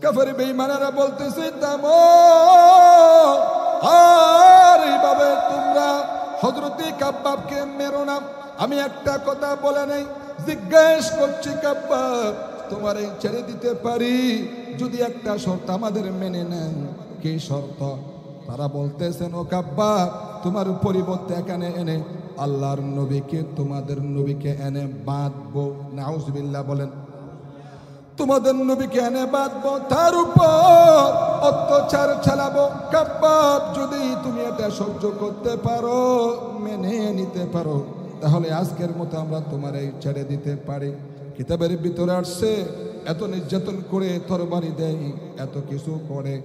কাফের বেঈমানেরা বলতেছে থামো, আর এইভাবে তোমরা হযরতে কাব্বাবকে মেরো না। আমি একটা কথা বলে নাই, জিজ্ঞেস করছি কাব্বাব তোমারে ছেড়ে দিতে পারি যদি একটা শর্ত আমাদের মেনে নেন। কি শর্ত? তারা বলতেছেন ও কাব্বাব তোমার পরিবর্তে এখানে এনে আল্লাহর নবীকে, তোমাদের নবীকে এনে বাঁধবো। নাউজুবিল্লাহ বলেন। তোমাদের নবীকে এনে বাঁধবো, তার উপর অত্যাচার চালাবো। কাব্বাব যদি তুমি এটা সহ্য করতে পারো, মেনে নিতে পারো, তাহলে আজকের মতো আমরা তোমার এই ছেড়ে দিতে পারি। কিতাবের ভিতরে আসছে এত নির্যাতন করে তরবারি দেয়, এত কিছু করে,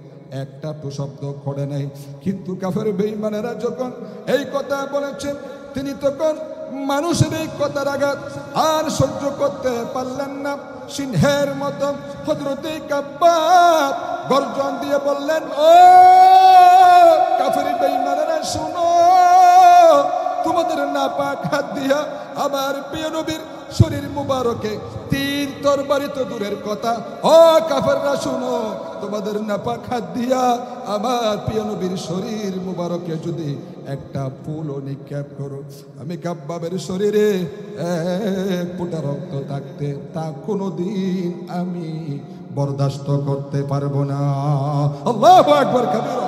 একটা শব্দ করে নাই। কিন্তু কাফের বেঈমানেরা যখন এই কথা বলেছে, তিনি তখন মানুষের এই কথার আঘাত আর সহ্য করতে পারলেন না। সিংহের মতো হযরতে কাব্বাব গর্জন দিয়ে বললেন, ও কাফের বেঈমানেরা শুনো, তোমাদের নাপাক হাত দিয়া আমার প্রিয় নবীর শরীর মুবারকে তীর তরবারি তো দূরের কথা, ও কাফেররা শুনো, তোমাদের নাপাক হাত দিয়া আমার প্রিয় নবীর শরীর মুবারকে যদি একটা ফুলও নিক্ষেপ করো, আমি কাব্বাবের শরীরে এক ফোঁটা রক্ত থাকতে তা কোনোদিন আমি বরদাস্ত করতে পারবো না। আল্লাহু আকবার কাবীরা।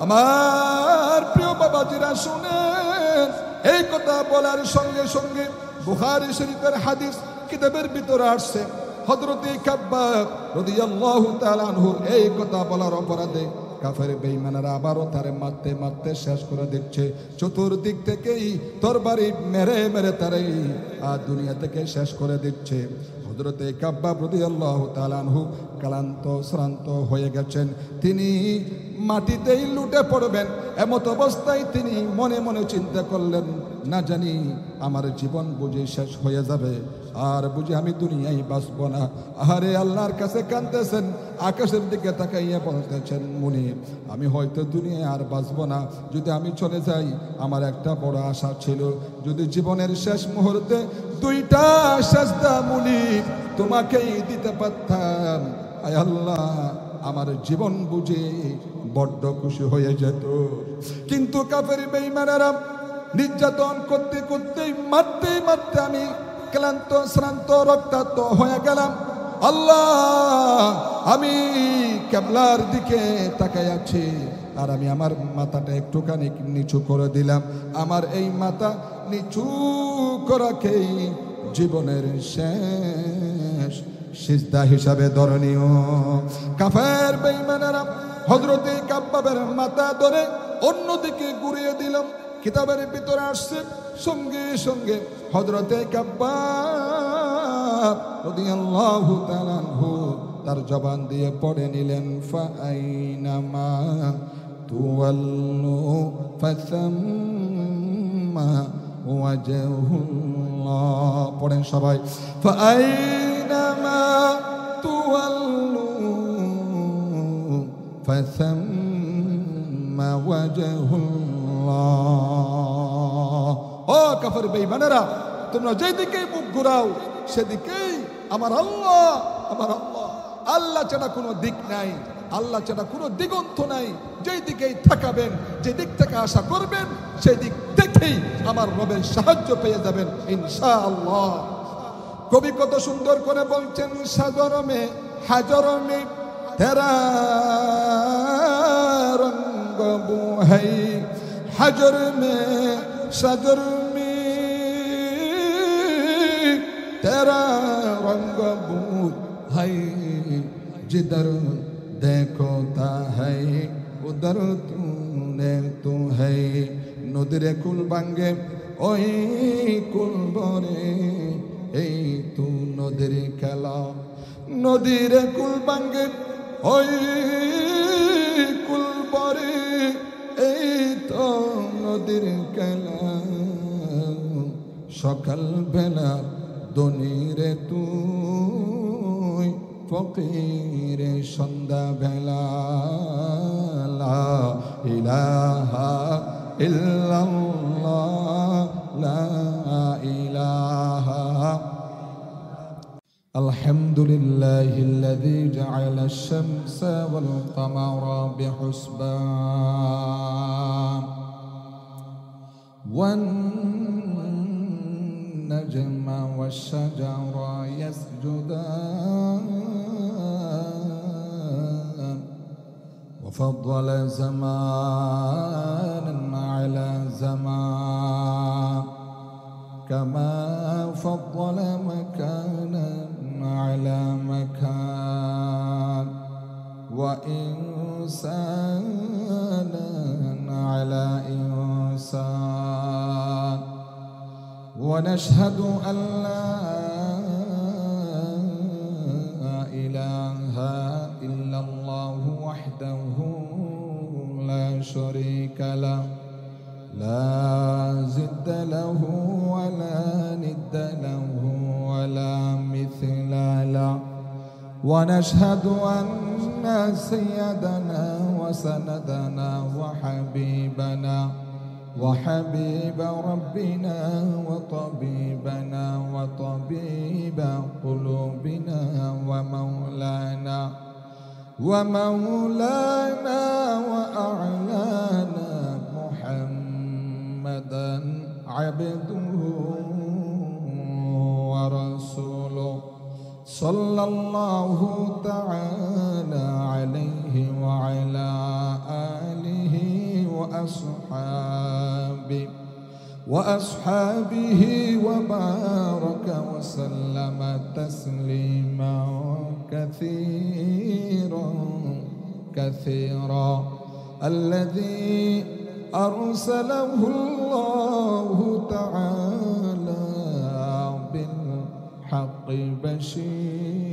আমার প্রিয় বাবাজিরা শুনেন, এই কথা বলার সঙ্গে সঙ্গে বুখারী শরীফের হাদিস কিতাবের ভিতরে আসছে, হযরতে কাব্বাব রাদিয়াল্লাহু তাআলা আনহু এই কথা বলার অপরাধে কাফের বেঈমানেরা আবারও তারে মারতে মারতে শেষ করে দিচ্ছে। চতুর্দিক থেকেই তরবারি মেরে মেরে তারে দুনিয়া থেকে শেষ করে দিচ্ছে। হযরতে কাব্বাব রাদিয়াল্লাহু তাআলা আনহু ক্লান্ত শ্রান্ত হয়ে গেছেন, তিনি মাটিতেই লুটে পড়বেন। এমত অবস্থায় তিনি মনে মনে চিন্তা করলেন, না জানি আমার জীবন বুঝি শেষ হয়ে যাবে, আর বুঝি আমি দুনিয়ায় বাঁচব না। আহারে আল্লাহর কাছে কাঁদতেছেন, আকাশের দিকে তাকাইয়া বলতেছেন, মুনির আমি হয়তো দুনিয়ায় আর বাঁচব না, যদি আমি চলে যাই আমার একটা বড় আশা ছিল, যদি জীবনের শেষ মুহূর্তে দুইটা সেজদা মুনির তোমাকেই দিতে পারতাম, আয় আল্লাহ আমার জীবন বুঝে বড্ড খুশি হয়ে যেত। কিন্তু কাফের বেঈমানেরা নির্যাতন করতে করতে মারতে মারতে আমি ক্লান্ত শ্রান্ত রক্তাক্ত হয়ে গেলাম। আল্লাহ আমি কিবলার দিকে তাকায় আছি, আর আমি আমার মাথাটা একটুখানি নিচু করে দিলাম। আমার এই মাথা নিচু করাকেই জীবনের শেষ সিজদা হিসাবে ধরনীয়। কাফের বেঈমানেরা হযরতে কাব্বাবের মাথা ধরে অন্যদিকে ঘুরিয়ে দিলাম। কিতাবের ভিতরে আসছে সঙ্গে সঙ্গে হযরতে কাব্বাব রাদিয়াল্লাহু তাআলা আনহু তার জবান দিয়ে পড়ে নিলেন, ফাআইনামা তুওয়াল্লু ফাসাম্মা ওয়াজহুল্লাহ। পড়েন সবাই, ফাআইনামা তুওয়াল্লু ফাসাম্মা ওয়াজহুল্লাহ। ও কাফের বেঈমানেরা, তোমরা যেদিকেই মুখ ঘুরাও সেদিকেই আমার আল্লাহ, আমার আল্লাহ। আল্লাহ ছাড়া কোনো দিক নাই, আল্লাহ ছাড়া কোনো দিগন্ত নাই। যেই দিকেই তাকাবেন, যে দিক থেকে আশা করবেন, সেই দিক দেখেই আমার রবের সাহায্য পেয়ে যাবেন ইনশাআল্লাহ। কবি কত সুন্দর করে বলছেন, সাগর মে হাজর মে তেরা রঙ্গ বু হ্যায়, হাজর মে সাজর মে তেরা রঙ্গ বু হ্যায়, जिधर देखो ता है उधर तूने तो है। নদীরে কুল ভাঙ্গে ওই কুল ভরে, এই তু নদীর খেলা। নদীরে কুল ভাঙ্গে ওই কুল ভরে, এই তো নদীর খেলা। সকাল বেলা দনিরে তুই ফকিরে সন্ধ্যা বেলা। লা ইলাহা ইল্লাল্লাহ, লা ইলাহা। আলহামদুলিল্লাহিল্লাযী জাআলা والشمس والقمر بحسبان والنجم والشجر يسجدان وفضل زمانا على زمان كما فضل مكانا على مكان وإنسانا على إنسان ونشهد أن لا إله إلا الله وحده لا شريك له لا زد له ولا ند له ولا مثل له ونشهد أن سيدنا وسندنا وحبيبنا وحبيب ربنا وطبيبنا وطبيب قلوبنا ومولانا وأعلانا محمدا عبده ورسوله صلى الله تعالى عليه وعلى آله وأصحابه وبارك وسلم تسليما كثيرا الذي أرسله الله تعالى بالحق بشيرا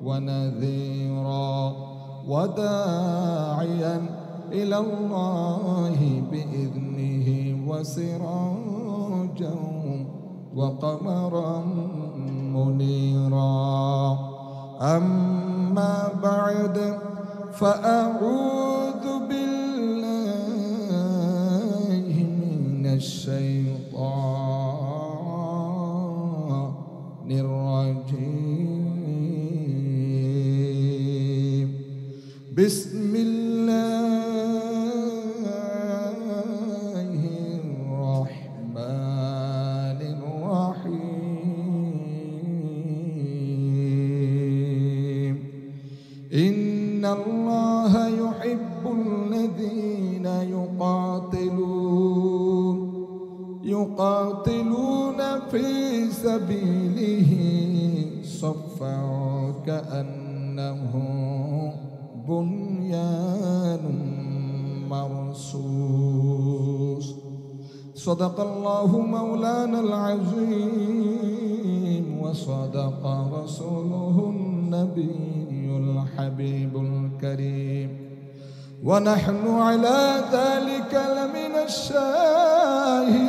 ونذيرا وداعيا إلى الله بإذنه وسراجا وقمرا منيرا أما بعد فأعوذ بالله من الشيطان الرجيم بسم الله الرحمن الرحيم إن الله يحب الذين يقاتلون في سبيله صفا كأنهم بنيان مرصوص صدق الله مولانا العظيم وصدق رسوله النبي الحبيب الكريم ونحن على ذلك لمن الشاهدين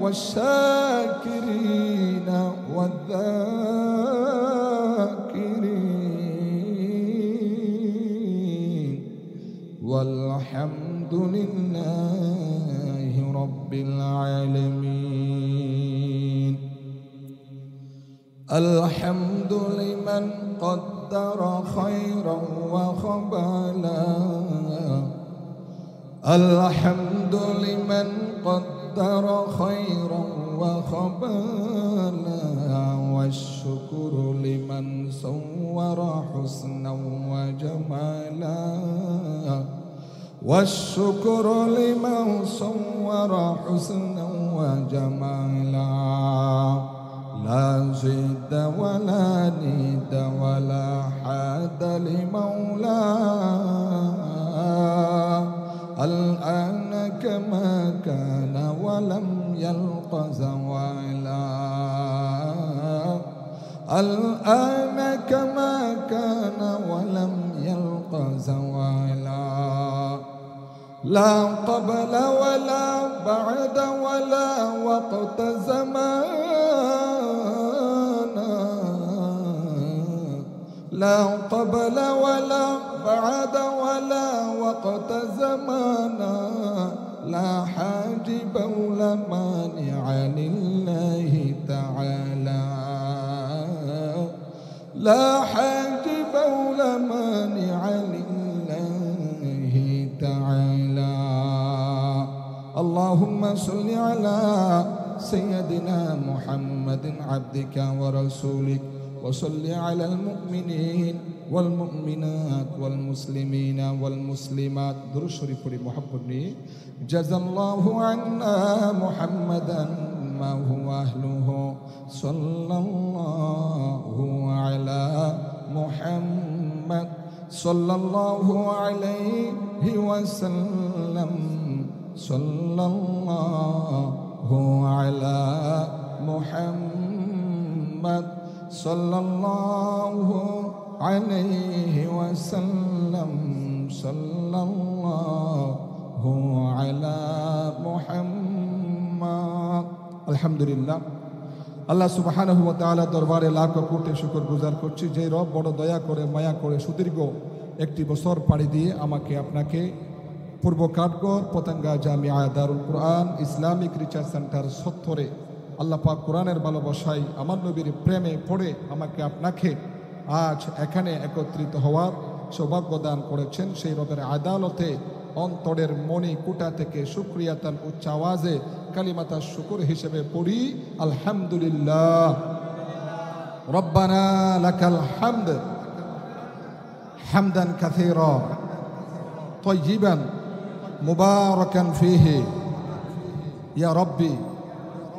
والشاكرين والذاكرين والحمد لله رب العالمين الحمد لمن قدر خيرا وخبالا الحمد لمن قدر خيرا وخبالا والشكر لمن صور حسنا وجمالا والشكر لمن صور حسنا وجمالا لا زد ولا نيد ولا حاد لمولاه الآن كما كان ولم يلق زوالا الآن كما كان ولم يلق زوالا لا قبل ولا بعد ولا وقت زمانا لا قبل ولا بعد ولا وقت زمانا لا حاجب ولا مانع لله تعالى لا حاجب ولا مانع لله تعالى. اللهم صل على سيدنا محمد عبدك ورسولك وصل على المؤمنين والمؤمنات والمسلمين والمسلمات. درود شريف পড়ি محبت নিয়ে। جزا الله عنا محمدا ما هو أهله صلى الله على محمد صلى الله عليه وسلم صلى الله على محمد صلى الله عليه وسلم صلى الله على محمد. আলহামদুলিল্লাহ, আল্লাহ সুবহানাহু ওয়া তাআলা দরবারে লাখ কোটি শুকর গুজার করছি যে রব বড় দয়া করে মায়া করে সুদীর্ঘ একটি বছর পাড়ি দিয়ে আমাকে আপনাকে পূর্ব কাঠগড় পতেঙ্গা জামিয়া দারুল কুরআন ইসলামিক রিসার্চ সেন্টার সত্তরে আল্লাহ পাক কোরআনের ভালোবাসায় আমার নবীর প্রেমে পড়ে আমাকে আপনাকে আজ এখানে একত্রিত হওয়ার সৌভাগ্য দান করেছেন। সেই রবের আদালতে অন্তরের মনি কুটা থেকে শুকরিয়াতান উচ্চ আওয়াজে কালিমাতা শুকুর হিসেবে পড়ি আলহামদুলিল্লাহ। রব্বানা লাকাল হামদ হামদান কাসীরা তাইয়িবান মুবারাকান ফীহি ইয়া রব্বি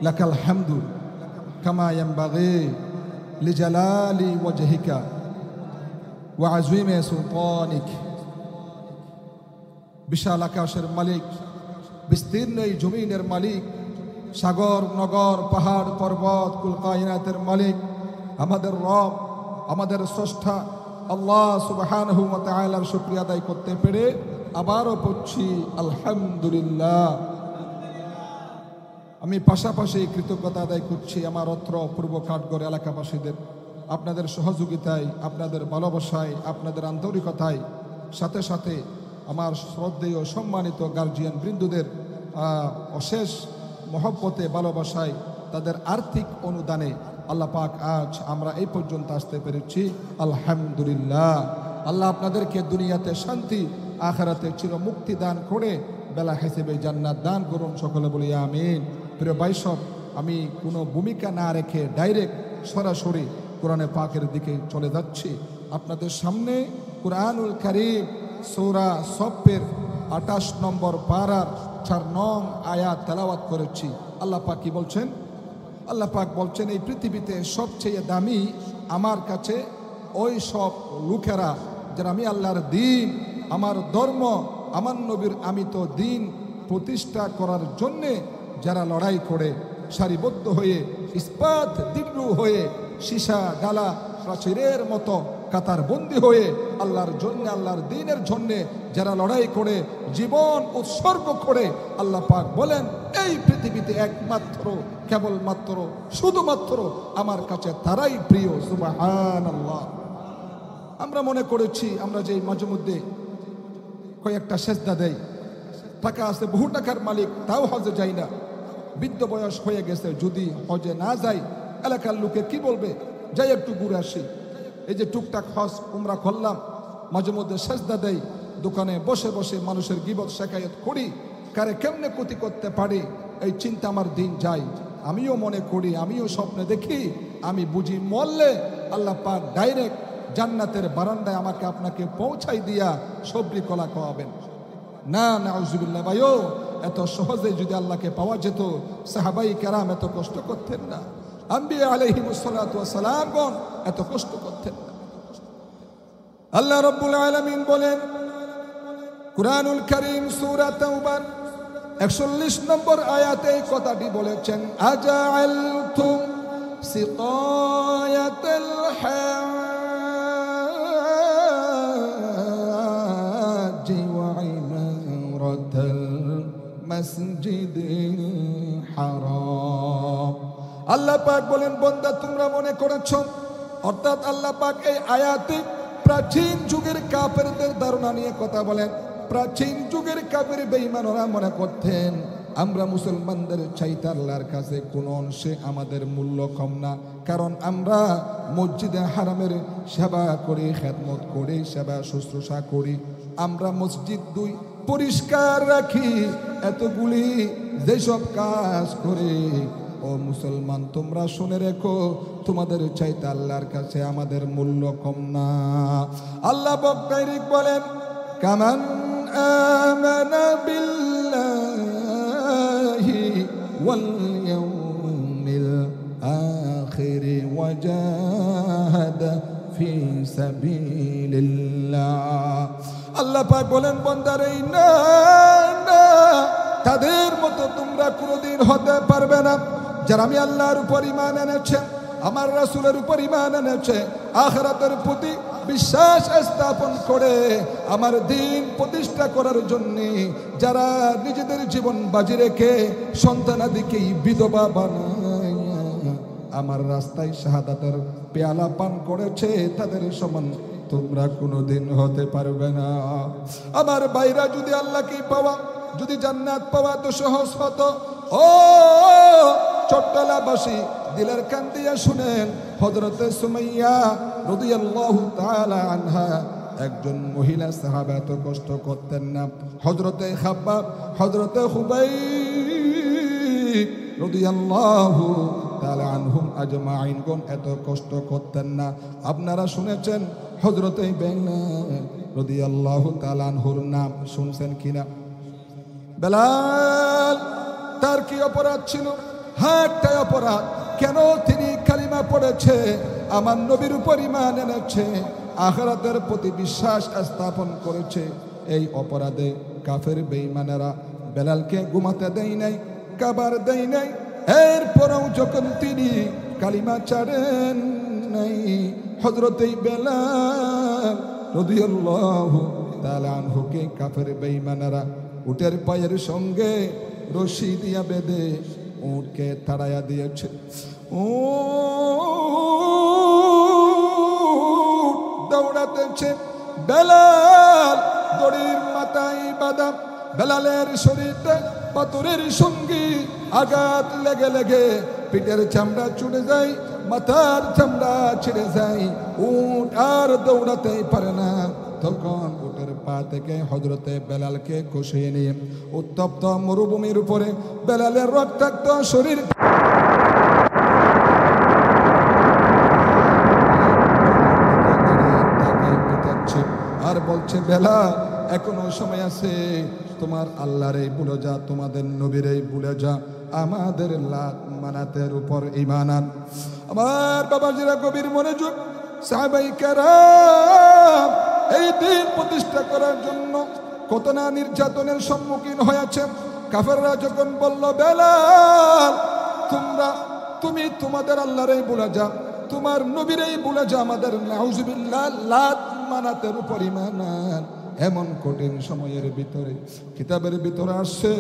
লাকাল হামদু কামা ইয়ানবাগি লিজালালি ওয়াজহিকা ওয়া আযীমি সুলতানিক। বিশাল আকাশের মালিক, বিস্তীর্ণ এই জমিনের মালিক, সাগর নগর পাহাড় পর্বত কুল কায়নাতের মালিক, আমাদের রব, আমাদের স্রষ্টা আল্লাহ সুবহানাহু ওয়া তাআলার শুকরিয়া আদায় করতে পেরে আবারও পড়ছি আলহামদুলিল্লাহ। আমি পাশাপাশি কৃতজ্ঞতা আদায় করছি আমার অত্র পূর্ব কাঠগড় এলাকাবাসীদের, আপনাদের সহযোগিতায়, আপনাদের ভালোবাসায়, আপনাদের আন্তরিকতায়, সাথে সাথে আমার শ্রদ্ধেয় সম্মানিত গার্জিয়ান বৃন্দুদের অশেষ মহব্বতে ভালোবাসায়, তাদের আর্থিক অনুদানে আল্লাহ পাক আজ আমরা এই পর্যন্ত আসতে পেরেছি আলহামদুলিল্লাহ। আল্লাহ আপনাদেরকে দুনিয়াতে শান্তি, আখিরাতে চির মুক্তি দান করে বেলা হিসেবে জান্নাত দান করুন, সকলে বলি আমিন। প্রিয় ভাইসব, আমি কোনো ভূমিকা না রেখে ডাইরেক্ট সরাসরি কোরআনে পাকের দিকে চলে যাচ্ছি। আপনাদের সামনে কুরআনুল কারীম সূরা সফের 28 নম্বর পারার 4 নং আয়াত তেলাওয়াত করেছি। আল্লাহ পাক কি বলছেন? আল্লাহ পাক বলছেন, এই পৃথিবীতে সবচেয়ে দামি আমার কাছে ওই সব লোকেরা যারা আমি আল্লাহর দ্বীন, আমার ধর্ম, আমার নবীর আমিত দ্বীন প্রতিষ্ঠা করার জন্যে যারা লড়াই করে সারিবদ্ধ হয়ে ইস্পাত দৃঢ় হয়ে সীসা ডালা প্রাচীরের মতো কাতার বন্দী হয়ে আল্লাহর জন্য, আল্লাহর দ্বীনের জন্যে যারা লড়াই করে জীবন উৎসর্গ করে, আল্লাহ পাক বলেন এই পৃথিবীতে একমাত্র কেবলমাত্র শুধুমাত্র আমার কাছে তারাই প্রিয়। সুবহানাল্লাহ। আমরা মনে করেছি আমরা যে মাঝে মধ্যে কয়েকটা সেজদা দেই, টাকা আছে, বহু টাকার মালিক, তাও হজে যাই না, বৃদ্ধ বয়স হয়ে গেছে, যদি হজে না যাই এলাকার লোকে কি বলবে, যাই একটু ঘুরে আসি। এই যে টুকটাক হজ উমরা করলাম, মাঝে মধ্যে সেজদা দেই, দোকানে বসে বসে মানুষের গীবত শেখায়ত করি, কারে কেমনে ক্ষতি করতে পারি এই চিন্তা আমার দিন যায়। আমিও মনে করি, আমিও স্বপ্নে দেখি, আমি বুঝি মরলে আল্লাহ পাক ডাইরেক্ট জান্নাতের বারান্দায় আমাকে আপনাকে পৌঁছাই দিয়া সবরি কলা খাওয়াবেন। না, নাউজুবিল্লাহ ভাইও, এত সহজে যদি আল্লাহকে পাওয়া যেত সাহাবাই কেরাম এত কষ্ট করতেন না, আম্বিয়া আলাইহিমুস সালাতু ওয়াস সালামগণ এত কষ্ট করতেন না। আল্লাহ রাব্বুল আলামিন বলেন কুরআনুল কারীম সূরা তাওবার 41 নম্বর আয়াতে এই কথাটি বলেছেন, আজআলতুম সিকায়াতাল হাজ্জি ওয়া ইমারাতাল মসজিদিল হারাম। আল্লাহ পাক বলেন, বান্দা তোমরা মনে করেছো, অর্থাৎ আল্লাহ পাক এই আয়াতে প্রাচীন যুগের কাফেরদের ধারণা নিয়ে কথা বলেন। প্রাচীন যুগের কাফের বেঈমানরা মনে করতেন আমরা মুসলমানদের চাইতে আল্লাহর কাছে কোনো অংশে আমাদের মূল্য কম না, কারণ আমরা মসজিদে হারামের সেবা করি, খেদমত করি, সেবা শুশ্রূষা করি। আমরা মসজিদ পরিষ্কার রাখি, এতগুলি যেসব কাজ করে। ও মুসলমান, তোমরা শুনে রেখো, তোমাদের চাইতে আল্লাহর কাছে আমাদের মূল্য কম না। আল্লাহ বক্তাইরিক বলেন, কামান আমানা বিল্লাহি ওয়াল ইয়াউমিল আখির ওয়া জাহাদা ফি সাবিলিল্লাহ। আল্লাহ পাক বলেন, বান্দারে না না, তাদের মতো তোমরা কোনোদিন হতে পারবে না যারা আমি আল্লাহর উপর ঈমান এনেছে, আমার রাসূলের উপর ঈমান এনেছে, আখিরাতের প্রতি বিশ্বাস স্থাপন করে আমার দ্বীন প্রতিষ্ঠা করার জন্য যারা নিজেদের জীবন বাজি রেখে সন্তানাদিকে বিধবা বানায় আমার রাস্তায় শাহাদাতের পেয়ালা পান করেছে, তাদের সমান তোমরা কোনোদিন হতে পারবে না। আমার ভাইরা, যদি আল্লাহকে পাওয়া, যদি জান্নাত পাওয়া তো সহজ হতো। ও চট্টলাবাসী, দিলের কান দিয়ে শুনেন, হযরতে সুমাইয়া রাদিয়াল্লাহু তাআলা আনহা একজন মহিলা সাহাবা, এত কষ্ট করতেন না। হযরতে খাব্বাব, হযরতে খুবাইব রাদিয়াল্লাহু তাআলা আনহুম আজমাইনগণ এত কষ্ট করতেন না। আপনারা শুনেছেন হযরতে বেলাল রাদিয়াল্লাহু তাআলা আনহুর নাম, শুনছেন কিনা? বেলাল, তার কি অপরাধ ছিল? একটাই অপরাধ। কেন? তিনি কালিমা পড়েছে, আমার নবীর উপর ঈমান এনেছে, আখিরাতের প্রতি বিশ্বাস স্থাপন করেছে। এই অপরাধে কাফের বেঈমানেরা বেলালকে ঘুমাতে দেয় নাই, খাবার দেয় নাই। এরপরেও যখন তিনি কালিমা ছাড়েন নাই, হযরতে বেলাল রাদিয়াল্লাহু তাআলা আনহুকে কাফের বেঈমানেরা উটের পায়ের সঙ্গে রশি দিয়া বেঁধে উটকে তাড়াইয়া দিয়েছে। দৌড়াতেছে, বেলাল দড়ির মাথায় বাঁধা। বেলালের শরীরটা পাথরের সঙ্গে আঘাত লেগে লেগে পিঠের চামড়া ছুটে যায়, মাথার চামড়া ছিঁড়ে যায়। উট আর দৌড়াতে পারে না। তখন উটের পা থেকে হযরতে বেলালকে খসিয়ে নিয়ে উত্তপ্ত মরুভূমির উপরে বেলালের রক্তাক্ত শরীর আর বলছে, বেলাল এখনো সময় আছে, তোমার আল্লাহরে ভুলে যা, তোমাদের নবীরে ভুলে যা, আমাদের লাত মানাতের উপর ঈমান আন। আমার বাবাজিরা গভীর মনোযোগ, সাহাবায়ে কেরাম এই দিন প্রতিষ্ঠা করার জন্য কত না নির্যাতনের সম্মুখীন হয়েছে। কাফেররা যখন বলল, বেলাল তুমি তোমাদের আল্লাহরেই ভুলে যা, তোমার নবীরেই ভুলে যা, আমাদের নাউজুবিল্লাহ লাত মানাতের উপর ঈমান আন। এমন কঠিন সময়ের ভিতরে কিতাবের ভিতরে আসছে,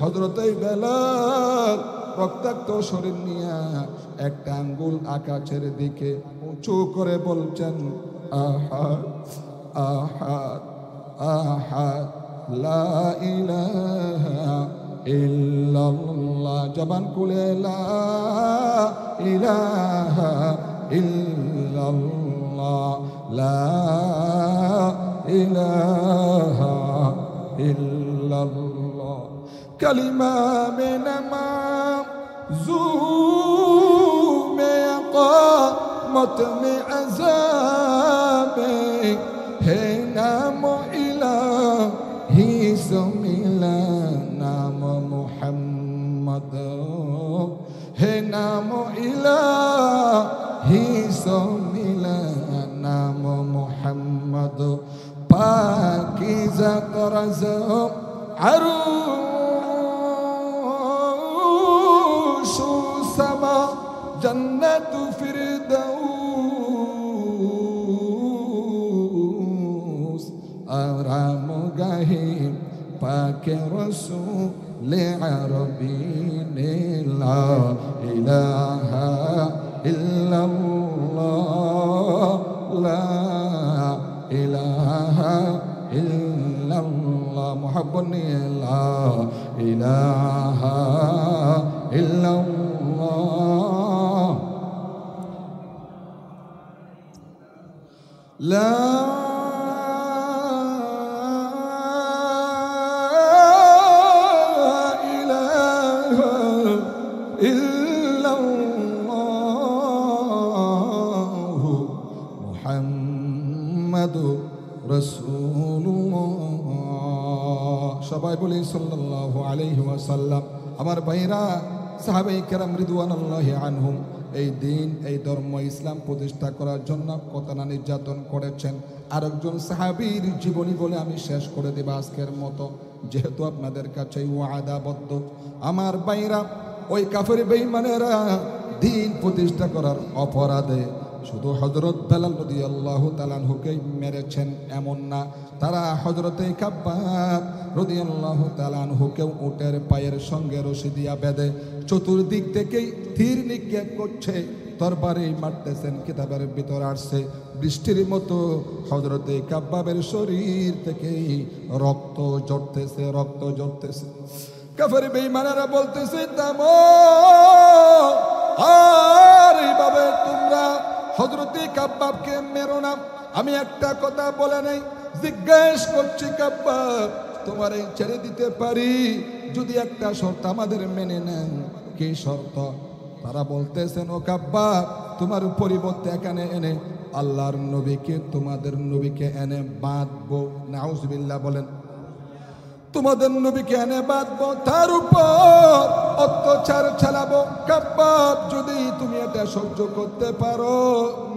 হযরতে বেলাল রক্তাক্ত শরীর নিয়ে একটা আঙ্গুল আকাশের দিকে উঁচু করে বলছেন, আহাদ আহাদ আহাদ লা ইলাহা ইল্লাল্লাহ। জবান খুলে লা ইলাহা ইল্লাল্লাহ, লা ইলাহা ইল্লাল্লাহ। কালিমা মে নামাজুম মে ইকামত মে আযাবে হে নাম ইলাহি সুমিলা নাম মুহাম্মদ, হে নাম ইলাহি সুমিলা নাম মুহাম্মদ। পাকিজা তরজ আরুশু সামা জন্নতু ফিরদাউস আরাম গাহে পাকে রসূল আরবি নে লা ইলাহা ইল্লাল্লাহ, লা ইলাহা ইল্লাল্লাহ। ইল্লাল্লাহ মুহাব্বত নিয়ে লা ইলাহা ইল্লাল্লাহ লা ইলাহা ইল্লাল্লাহ মুহাম্মাদুর রাসূলুল্লাহ। সবাই বলি সাল্লাল্লাহু আলাইহি ওয়াসাল্লাম। আমার ভাইরা, সাহাবায়ে কেরাম রিদওয়ানুল্লাহি আনহুম এই দিন, এই ধর্ম ইসলাম প্রতিষ্ঠা করার জন্য কত না নির্যাতন করেছেন। আরেকজন সাহাবীর জীবনী বলে আমি শেষ করে দেব আজকের মতো, যেহেতু আপনাদের কাছে ওয়াদাবদ্ধ। আমার ভাইরা, ওই কাফের বেঈমানেরা দিন প্রতিষ্ঠা করার অপরাধে শুধু হযরত বেলাল রাদিয়াল্লাহু তাআলা আনহুকেই মেরেছেন এমন না, তারা হযরতে কাব্বাব রাদিয়াল্লাহু তাআলা আনহুকেও উটের পায়ের সঙ্গে রশি দিয়া বেঁধে চতুর্দিক থেকেই তীর নিক্ষেপ করছে, তরবারি মারতেছেন। কিতাবের ভিতর আসছে বৃষ্টির মতো হযরতে কাব্বাবের শরীর থেকেই রক্ত ঝরতেছে, রক্ত ঝরতেছে। কাফের বেঈমানেরা বলতেছে, থামো, আর এইভাবে তোমরা হযরতে কাব্বাবকে মেরো না। আমি একটা কথা বলে নাই, জিজ্ঞেস করছি কাব্বাব, তোমারে ছেড়ে দিতে পারি যদি একটা শর্ত আমাদের মেনে নেন। কি শর্ত? তারা বলতেছেন, ও কাব্বাব, তোমার পরিবর্তে এখানে এনে আল্লাহর নবীকে, তোমাদের নবীকে এনে বাঁধবো। নাউজুবিল্লাহ বলেন। তোমাদের নবীকে এনে বাঁধবো, তার উপর অত্যাচার চালাবো। কাব্বাব, যদি তুমি এটা সহ্য করতে পারো,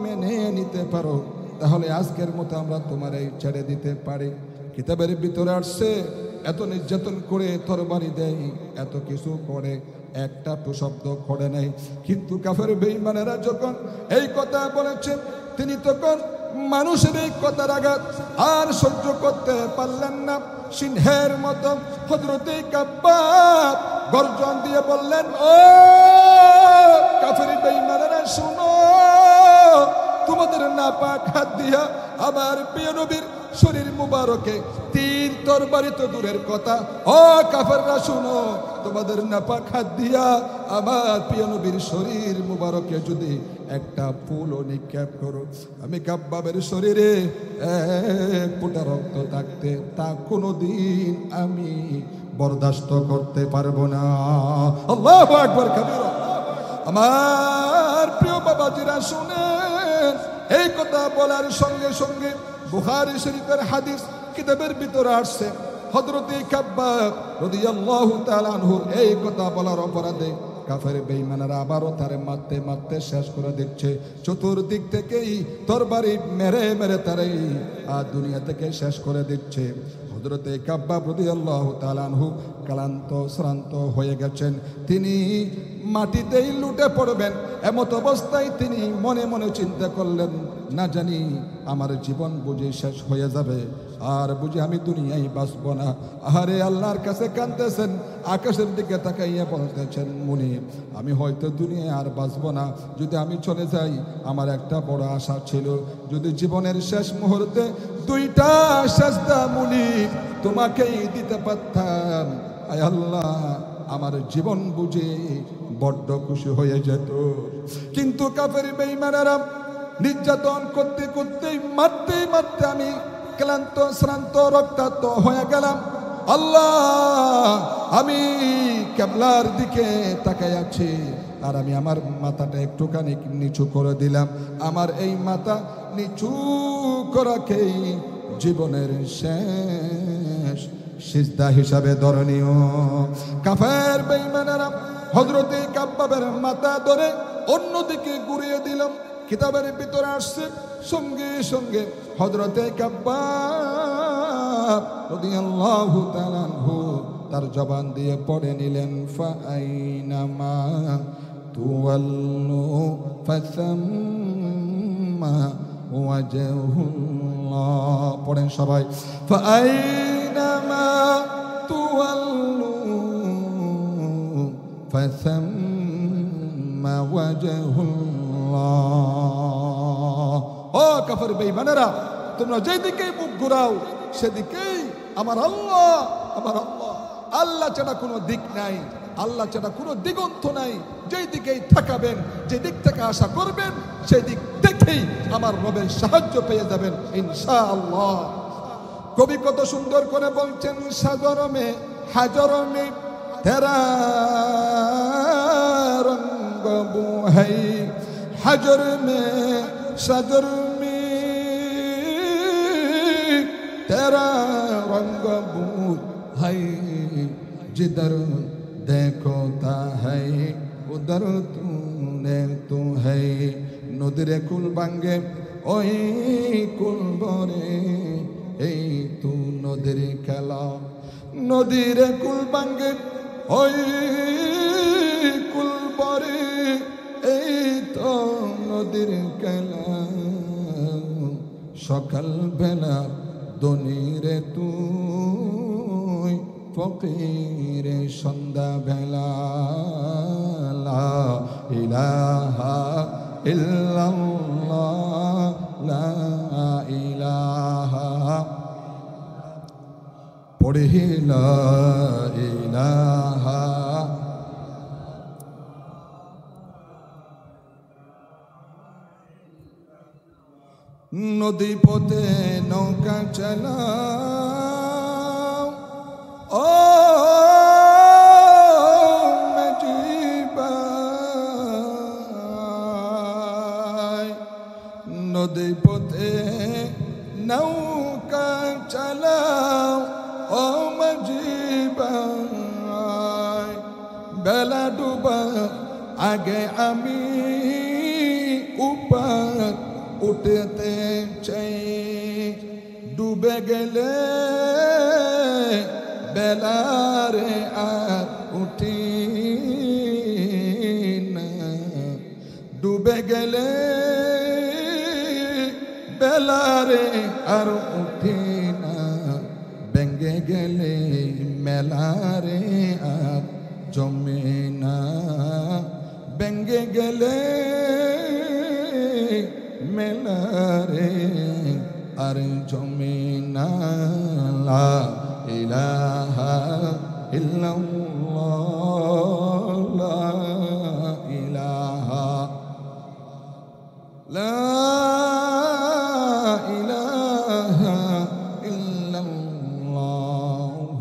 মেনে নিতে পারো, তাহলে আজকের মতো আমরা তোমারে ছেড়ে দিতে পারি। কিতাবের ভিতরে আসছে, এত নির্যাতন করে তরবারি দেয়, এত কিছু করে, একটা শব্দ করে নাই। কিন্তু কাফের বেঈমানেরা যখন এই কথা বলেছে, তিনি তখন মানুষের এই কথার আঘাত আর সহ্য করতে পারলেন না। সিংহের মতো হযরতে কাব্বাব গর্জন দিয়ে বললেন, ও কাফের বেঈমানেরা, শুনো, তোমাদের নাপাক হাত দিয়া আমার প্রিয় নবীর শরীর মুবারকে তীর তরবারি তো দূরের কথা, ও কাফেররা শুনো, তোমাদের নাপাক হাত দিয়া আমার প্রিয় নবীর শরীর মুবারকে যদি একটা ফুলও নিক্ষেপ করো, আমি কাব্বাবের শরীরে এক ফোঁটা রক্ত থাকতে তা কোনোদিন আমি বরদাস্ত করতে পারবো না। আল্লাহু আকবার কাবীরা। আমার প্রিয় বাবাজিরা শুনেন, এই কথা বলার সঙ্গে সঙ্গে বুখারী শরীফের হাদিস কিতাবের ভিতরে আসছে, হযরতে কাব্বাব রাদিয়াল্লাহু তাআলা আনহুর এই কথা বলার অপরাধে কাফের বেঈমানেরা আবারও তারে মারতে মারতে শেষ করে দিচ্ছে। চতুর্দিক থেকেই তরবারি মেরে মেরে তারে দুনিয়া থেকে শেষ করে দিচ্ছে। হযরতে কাব্বাব রাদিয়াল্লাহু তাআলা আনহু ক্লান্ত শ্রান্ত হয়ে গেছেন, তিনি মাটিতেই লুটে পড়বেন। এমত অবস্থায় তিনি মনে মনে চিন্তা করলেন, না জানি আমার জীবন বুঝি শেষ হয়ে যাবে, আর বুঝি আমি দুনিয়ায় বাঁচব না। আহারে আল্লাহর কাছে কাঁদতেছেন, আকাশের দিকে তাকাইয়া বলতেছেন, মুনিব, আমি হয়তো দুনিয়ায় আর বাঁচব না। যদি আমি চলে যাই, আমার একটা বড় আশা ছিল, যদি জীবনের শেষ মুহূর্তে দুইটা সাজদা মুনিব তোমাকেই দিতে পারতাম, আয় আল্লাহ, আমার জীবন বুঝে বড্ড খুশি হয়ে যেত। কিন্তু কাফের বেঈমানেরা নির্যাতন করতে করতে মারতে মারতে আমি ক্লান্ত শ্রান্ত রক্তাক্ত হয়ে গেলাম। আল্লাহ, আমি কিবলার দিকে তাকায় আছি, আর আমি আমার মাথাটা একটুখানি নিচু করে দিলাম। আমার এই মাথা নিচু করাকেই জীবনের শেষ সিজদা হিসাবে ধরনীয়। কাফের বেঈমানেরা হযরতে কাব্বাবের মাথা ধরে অন্যদিকে ঘুরিয়ে দিলাম। কিতাবের ভিতরে আসছে, সঙ্গে সঙ্গে হযরতে কাব্বাব রাদিয়াল্লাহু তাআলা আনহু তার জবান দিয়ে পড়ে নিলেন, ফাআইনামা তুওয়াল্লু ফাসাম্মা ওয়াজহুল্লাহ। পড়েন সবাই, ফাআইনামা তুওয়াল্লু ফাসাম্মা ওয়াজহুল্লাহ। ও কাফের বেঈমানেরা, তোমরা যেদিকে মুখ ঘুরাও সেদিকেই আমার আল্লাহ, আমার আল্লাহ। আল্লাহ ছাড়া কোনো দিক নাই, আল্লাহ ছাড়া কোনো দিগন্ত নাই। যেই দিকেই তাকাবেন, যে দিক থেকে আশা করবেন, সেই দিক দেখেই আমার রবের সাহায্য পেয়ে যাবেন ইনশাআল্লাহ। কবি কত সুন্দর করে বলছেন, সাগর মে হাজর মে তেরা রঙ্গ বু হ্যাই, হাজর মে সাজর মে তেরা রঙ্গ বু হ্যাই, जिधर देखो ता है उधर तूने तो है। নদীরে কুল ভাঙ্গে ওই কুল ভরে, এই তু নদীর খেলা। নদীরে কুল ভাঙ্গে ওই কুল ভরে, এই তো নদীর খেলা। সকাল বেলা দনিরে তুই, ফকিরে সন্ধ্যা বেলা। লা ইলাহা ইল্লাল্লাহ, লা ইলাহা পড়ে লা ইলাহা। নদী পথে নৌকা চালা, ও মজিবাই, নদী পথে নৌকা চালাও ও মজিবাই। বেলা ডুবা আগে আমি উপর উঠতে চাই, ডুবে গেলে বেলারে আর উঠি না। ডুবে গেলে বেলারে আর উঠি না, ভেঙ্গে গেলে মেলারে আর জমে না। ভেঙ্গে গেলে মেলারে আর জমে না। লা ইলাহা ইল্লাল্লাহ, লা ইলাহা, লা ইলাহা ইল্লাল্লাহ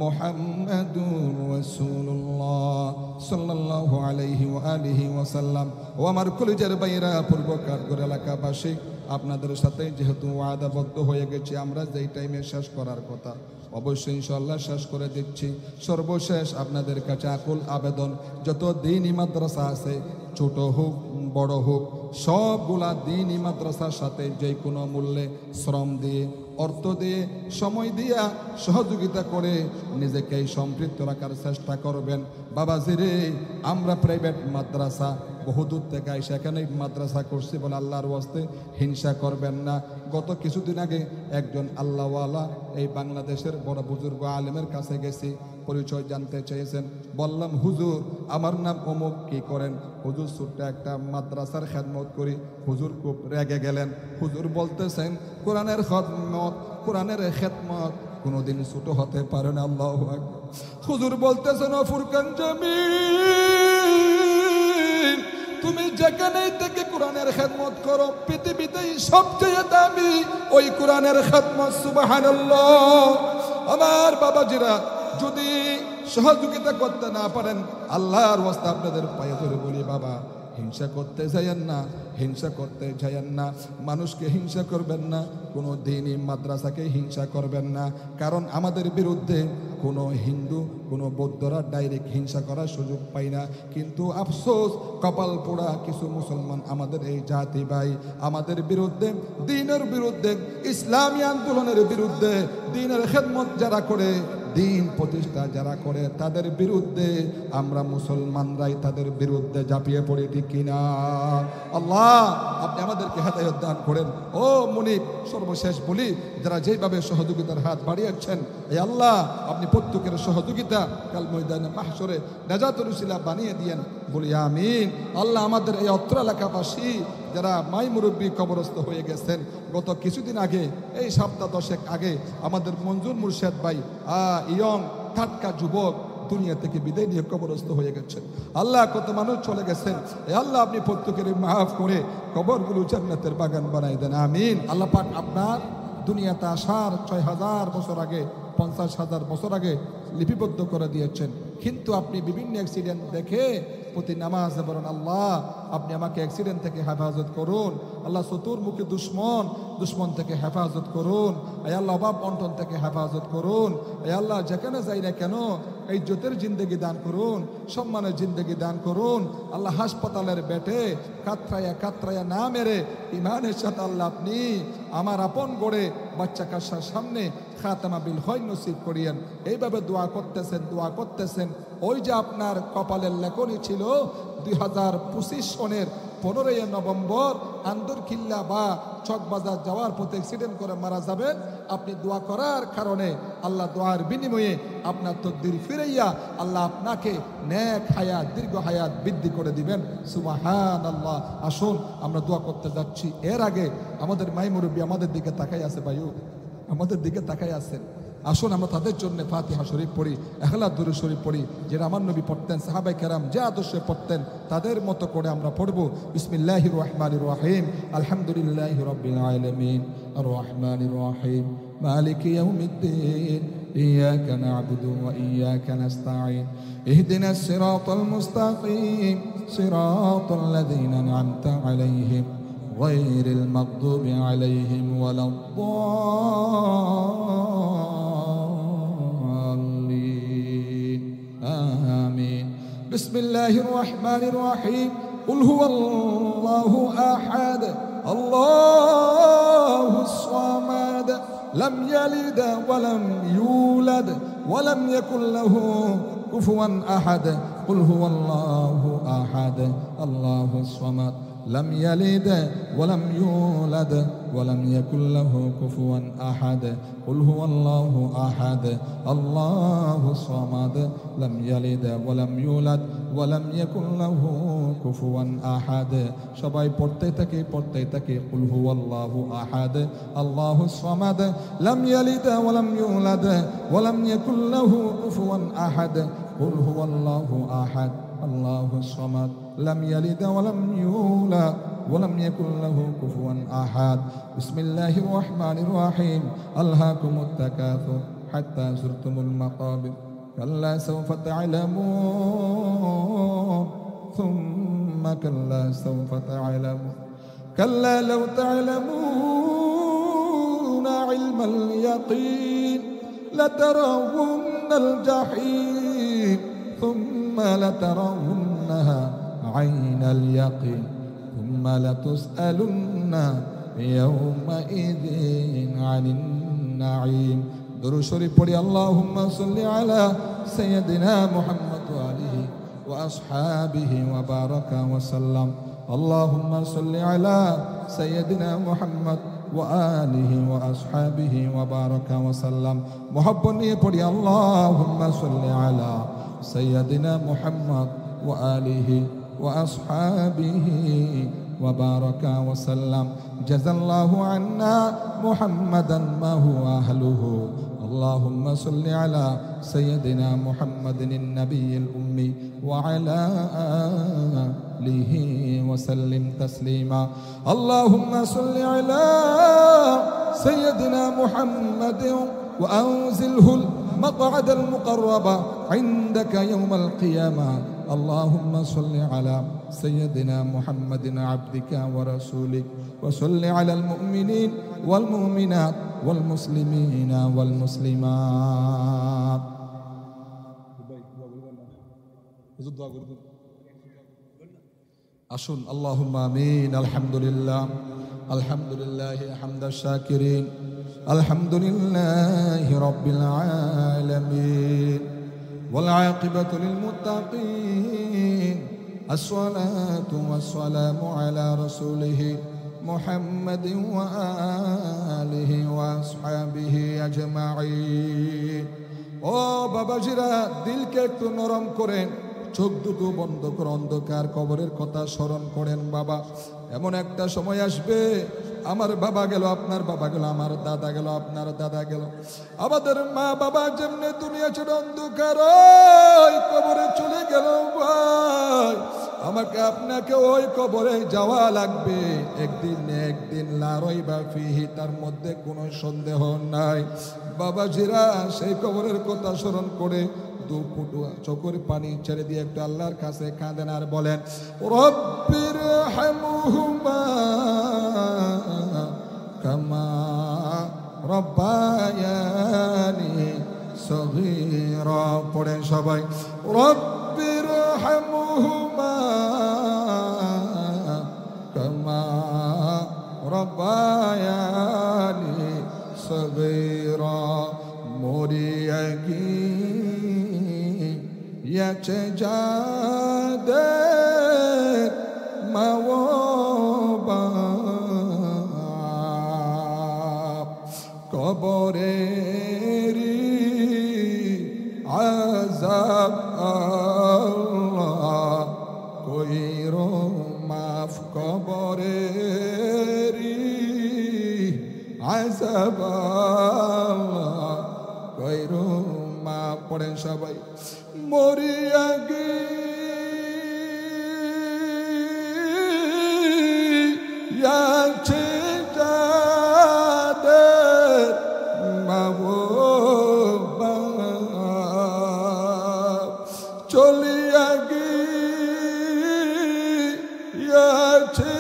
মুহাম্মাদুর রাসূলুল্লাহ সাল্লাল্লাহু আলাইহি ওয়া আলিহি ওয়াসাল্লাম। ও আমার কলিজার বাইরা, পূর্ব কাঠগড় এলাকাবাসী, আপনাদের সাথে যেহেতু ওয়াদাবদ্ধ হয়ে গেছি, আমরা যেই টাইমে শেষ করার কথা অবশ্যই ইনশাআল্লাহ শেষ করে দিচ্ছি। সর্বশেষ আপনাদের কাছে আকুল আবেদন, যত দ্বীনি মাদ্রাসা আছে, ছোট হোক বড় হোক, সবগুলা দ্বীনি মাদ্রাসার সাথে যে কোনো মূল্যে শ্রম দিয়ে, অর্থ দিয়ে, সময় দিয়া সহযোগিতা করে নিজেকে সম্পৃক্ত রাখার চেষ্টা করবেন। বাবাজিরে, আমরা প্রাইভেট মাদ্রাসা বহুদূর থেকে সেখানে মাদ্রাসা করছি বলে আল্লাহর ওয়াস্তে হিংসা করবেন না। গত কিছুদিন আগে একজন আল্লাহওয়ালা এই বাংলাদেশের বড় বুজুর্গ আলেমের কাছে গেছি, পরিচয় জানতে চেয়েছেন। বললাম, হুজুর আমার নাম অমুক, কি করেন? হুজুর ছোট্ট একটা মাদ্রাসার খেদমত করি। হুজুর খুব রেগে গেলেন। হুজুর বলতেছেন, কোরআনের খেদমত, কোরআনের খেদমত কোনোদিন ছোট হতে পারে না। আল্লাহু আকবার। হুজুর বলতেছেন, ও ফুরকান জামিল, তুমি যেখানেই থেকে কোরআনের খেদমত করো, পৃথিবীতেই সবচেয়ে দামি ওই কোরআনের খেদমত। সুবহানাল্লাহ। আমার বাবাজিরা, যদি সহযোগিতা করতে না পারেন, আল্লাহর ওয়াস্তে আপনাদের পায়ে ধরে বলি, বাবা হিংসা করতে যাইয়েন না, হিংসা করতে যাইয়েন না, মানুষকে হিংসা করবেন না, কোনো দ্বীনি মাদ্রাসাকে হিংসা করবেন না। কারণ আমাদের বিরুদ্ধে কোনো হিন্দু, কোনো বৌদ্ধরা ডাইরেক্ট হিংসা করার সুযোগ পায় না। কিন্তু আফসোস, কপাল পোড়া কিছু মুসলমান আমাদের এই জাতি ভাই আমাদের বিরুদ্ধে, দ্বীনের বিরুদ্ধে, ইসলামী আন্দোলনের বিরুদ্ধে, দ্বীনের খেদমত যারা করে, দ্বীন প্রতিষ্ঠা যারা করে, তাদের বিরুদ্ধে আমরা মুসলমানরাই তাদের বিরুদ্ধে ঝাঁপিয়ে পড়ি, ঠিক কিনা? আল্লাহ আপনি আমাদেরকে হেদায়েত দান করেন। ও মুনিব, সর্বশেষ বলি, যারা যেভাবে সহযোগিতার হাত বাড়িয়েছেন, এই আল্লাহ আপনি প্রত্যেকের সহযোগিতা কাল ময়দানে মাহশরে নাজাতুল উসিলা বানিয়ে দিয়েন, বলি আমিন। আল্লাহ আমাদের এই অত্র এলাকাবাসী যারা মাই মুরব্বী কবরস্থ হয়ে গেছেন গত কিছুদিন আগে, এই সপ্তাহ 10 আগে আমাদের মঞ্জুর মুর্শেদ ভাই ইয়ং টাটকা যুবক দুনিয়া থেকে বিদায় নিয়ে কবরস্থ হয়ে গেছেন। আল্লাহ কত মানুষ চলে গেছেন, আল্লাহ আপনি প্রত্যেকের মাফ করে কবরগুলো জান্নাতের বাগান বানাই দেন, আমিন। আল্লাহ পাক আপনার দুনিয়াতে আসার 6000 বছর আগে, 50,000 বছর আগে লিপিবদ্ধ করে দিয়েছেন, কিন্তু আপনি বিভিন্ন অ্যাক্সিডেন্ট দেখে প্রতি নামাজে বলেন আল্লাহ আপনি আমাকে অ্যাক্সিডেন্ট থেকে হেফাজত করুন, আল্লাহ চতুর্মুখী দুশ্মন থেকে হেফাজত করুন, আল্লাহ অভাব অন্টন থেকে হেফাজত করুন, আল্লাহ যেখানে যাই না কেন ইজ্জতের জিন্দগি দান করুন, সম্মানের জিন্দগি দান করুন। আল্লাহ হাসপাতালের বেটে কাতরায়া না মেরে ইমানের সাথে আল্লাহ আপনি আমার আপন গড়ে বাচ্চা কাচ্চার সামনে খাতামা বিল হয় নসিব করিয়েন। এইভাবে দোয়া করতেছেন। ওই যে আপনার কপালের লেখনী ছিল 2025 সনের 15ই নভেম্বর আন্দরকিল্লা বা চকবাজার যাওয়ার পথে অ্যাক্সিডেন্ট করে মারা যাবেন, আপনি দোয়া করার কারণে আল্লাহ দোয়ার বিনিময়ে আপনার তকদির ফিরাইয়া আল্লাহ আপনাকে নেক হায়াত, দীর্ঘ হায়াত বৃদ্ধি করে দিবেন। সুবহানাল্লাহ। আসুন আমরা দোয়া করতে যাচ্ছি। এর আগে আমাদের মাই মুরব্বী আমাদের দিকে তাকাই আছে, ভাইও আমাদের দিকে তাকাই আছেন। আসুন আমরা তাদের জন্য ফাতিহা শরীফ পড়ি, ইখলাস দুরূদ শরীফ পড়ি, যেটা আমার নবী পড়তেন, সাহাবায়ে কেরাম যে আদর্শে পড়তেন তাদের মতো করে আমরা পড়ব। বিসমিল্লাহির রহমানির রহিম, আলহামদুলিল্লাহি রাব্বিল আলামিন, আর রহমানির রহিম, মালিকি ইয়াউমিদ্দিন, ইয়াকা না'বুদু ওয়া ইয়াকা নাস্তাঈন, ইহদিনাস সিরাতাল মুস্তাকিম, সিরাতাল লাযীনা আন'আমতা আলাইহিম গায়রিল মাগদুবি আলাইহিম ওয়ালাদ-দাল্লিন, আমিন। বিসমিল্লাহির রহমানির রহিম, কুল হুয়াল্লাহু আহাদ, আল্লাহুস সামাদ, লাম ইয়ালিদ ওয়া লাম ইউলাদ ওয়া লাম ইয়াকুল লাহু কুফুয়ান আহাদ, কুল হুয়াল্লাহু আহাদ, আল্লাহুস সামাদ, لم يلد ولم يولد ولم يكن له كفوا أحد، قل هو الله أحد، الله الصمد، لم يلد ولم يولد ولم يكن له كفوا أحد। সবাই পড়তে থাকে قل هو الله أحد، الله الصمد، لم يلد ولم يولد ولم يكن له كفوا أحد، قل هو الله أحد، الله الصمد، لم يلد ولم يولد ولم يكن له كفوا أحد। بسم الله الرحمن الرحيم، ألهاكم التكاثر حتى زرتم المقابر، كلا سوف تعلمون ثم كلا سوف تعلمون، كلا لو تعلمون علم اليقين لترون الجحيم ثم لترونها عين اليقين ثم لتسألن يومئذ عن النعيم। درود شريف পড়ি। اللهم صل على سيدنا محمد وآله وأصحابه وبارك وسلم، اللهم صل على سيدنا محمد وآله وأصحابه وبارك وسلم। محبت নিয়ে পড়ি। اللهم صل على سيدنا محمد وآله وأصحابه وبارك وسلم، جزا الله عنا محمدا ما هو أهله، اللهم صل على سيدنا محمد النبي الأمي وعلى آله وسلم تسليما، اللهم صل على سيدنا محمد وأنزله المقعد المقرب عندك يوم القيامة، اللهم صل على سيدنا محمد عبدك ورسولك، وصل على المؤمنين والمؤمنات والمسلمين والمسلمات। আসুন আল্লাহুম্মা আমিন। আলহামদুলিল্লাহ, আলহামদুলিল্লাহ হামদা শাকিরিন, আলহামদুলিল্লাহি রাব্বিল আলামিন, ওয়াল আকিবাতু লিল মুত্তাকিন, আসসালাতু ওয়াসসালামু আলা রাসূলিহি মুহাম্মাদিন ওয়া আলিহি ওয়া আসহাবিহি আজমাইন। ও বাবাজিরা, দিলকে একটু নরম করেন, চোখ দুটো বন্ধ করে অন্ধকার কবরের কথা স্মরণ করেন বাবা। এমন একটা সময় আসবে, আমার বাবা গেল, আপনার বাবা গেল, আমার দাদা গেল, আপনার দাদা গেল, আমাদের মা বাবা যেমনি দুনিয়া ছেড়ে অন্ধকার কবরে চলে গেল ভাই, আমাকে আপনাকে ওই কবরে যাওয়া লাগবে একদিন না একদিন, লা রাইবা ফিহি, তার মধ্যে কোনো সন্দেহ নাই। বাবাজিরা সেই কবরের কথা স্মরণ করে দু ফুটু চোখের পানি ছেড়ে দিয়ে একটু আল্লাহর কাছে কাঁদেন আর বলেন, রব্বির হামহুমা কামা রব্বায়ানি সগীরা। পড়েন সবাই, রব্বির হামহুমা কামা রব্বায়ানি সগীরা। মরিয়াগি yace jade mawoba koboreri azab Allah koiro maaf koboreri azab Allah koiro maaf। পড়েন সবাই, মরিয়াগি yace jader mawoba চলিয়াগি yace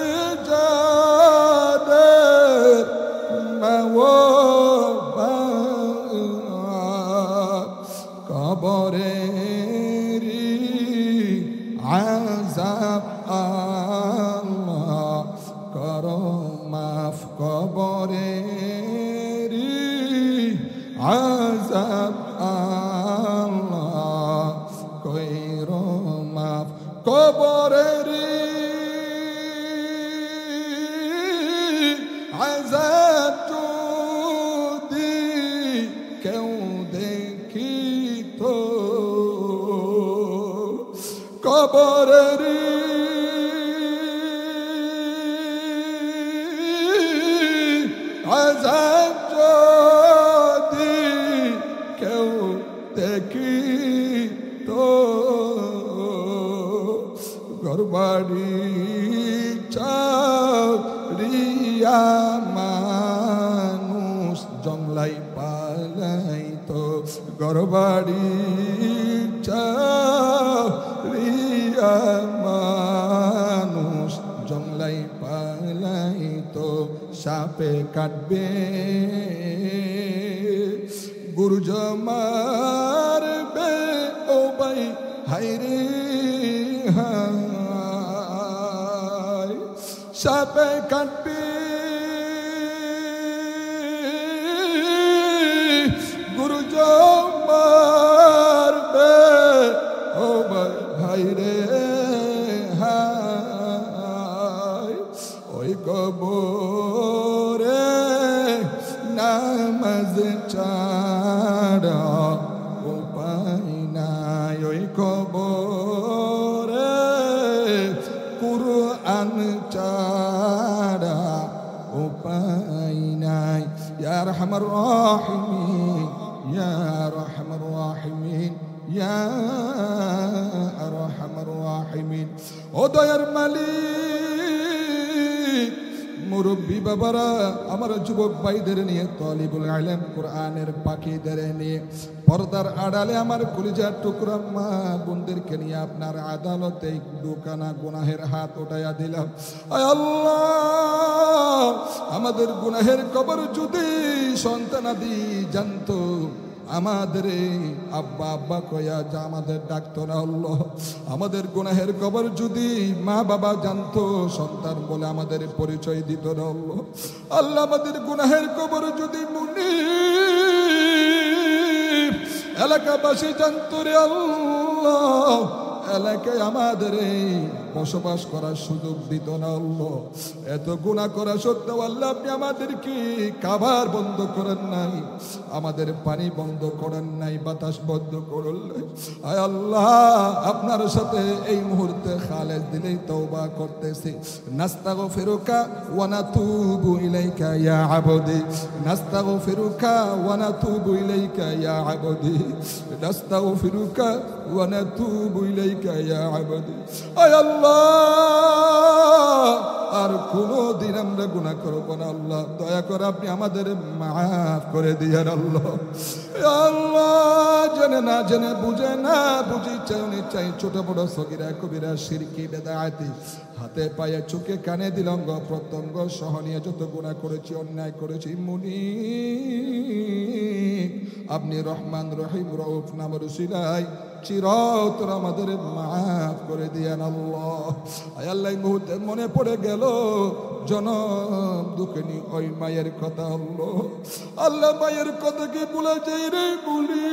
jader mawoba কবরেরি আযাব আল্লাহ করো মাফ, কবরেরি আযাব আল্লাহ কইরো মাফ। কবরেরি আযাব যদি কেউ দেখিত, কবরেরি আযাব যদি কেউ দেখিত, ঘরবাড়ি ছাড়িয়া মানুষ জংলাই পালাইতো, ঘরবাড়ি ছাড়িয়া মানুষ জংলাই পালাইতো, সাপে কাটবে গুরুজ মারবে ও ভাই হায়রে হায়, সাপে কাটবে গুরুজ মারবে ও ভাই হায়রে হায়। ওই কবরে নামাজ ছাড়া উপায় নাই, ওই কবরে কুরআন ছাড়া উপায় নাই। ইয়া আরহামার রাহিমিন, ইয়া আরহামার রাহিমিন, ইয়া আরহামার রাহিমিন। ও দয়ার মালিক, মুরব্বী বাবারা, আমার যুবক ভাইদের নিয়ে, তালিবুল ইলম কোরআনের পাখিদের নিয়ে, পর্দার আড়ালে আমার কলিজার টুকরা মা বোনদেরকে নিয়ে আপনার আদালতে দুখানা গুনাহের হাত উঠাইয়া দিলাম। আয় আল্লাহ, আমাদের গুনাহের কবর যদি সন্তানাদি জানতো, আমাদের আব্বা আব্বা কয়া যা আমাদের ডাকতো না আল্লাহ, আমাদের গুনাহের কবর যদি মা বাবা জানতো, সন্তান বলে আমাদের পরিচয় দিত না আল্লাহ। আল্লাহ, আমাদের গুনাহের কবর যদি মুনিব এলাকাবাসী জানতো রে আল্লাহ, এলাকায় আমাদের বসবাস করার সুযোগ দিত না আল্লাহ। এত গুনাহ করা সত্ত্বেও আল্লাহ আপনি আমাদেরকে কাবার বন্ধ করেন নাই। আমাদের পানি বন্ধ করেন নাই, বাতাস বন্ধ করুন নাই। আয় আল্লাহ, আপনার সাথে এই মুহূর্তে খালেস দিলেই তওবা করতেছি। নাস্তাগফিরুকা ওয়া নাতুবু ইলাইকা ইয়া আবদি, নাস্তাগফিরুকা ওয়া নাতুবু ইলাইকা ইয়া আবদি, নাস্তাগফিরুকা ওয়া নাতুবু ইলাইকা ইয়া আবদি। আয় আল্লাহ, আর কোনদিন আমরা গুনাহ করব না আল্লাহ। দয়া করে আপনি আমাদের মাফ করে দিয়েন আল্লাহ। আল্লাহ, জেনে না জেনে, বুঝে না বুঝি, চাই চাই, ছোট বড় সগীরা কবিরা শিরকি বেদায়াতি, হাতে পায়ে চোখে কানে দিলঙ্গ প্রত্যঙ্গ সহনীয় যত গুনাহ করেছি, অন্যায় করেছি, মুনিব আপনি রহমান রহিম রউফ নামের উসিলায় চিরতর আমাদের মাফ করে দিয়েন আল্লাহ। আয় আল্লাহ, এই মুহূর্তে মনে পড়ে গেল জনম দুঃখিনী ওই মায়ের কথা। আল্লাহ আল্লাহ, মায়ের কথা কি ভুলে যাই রে, বলি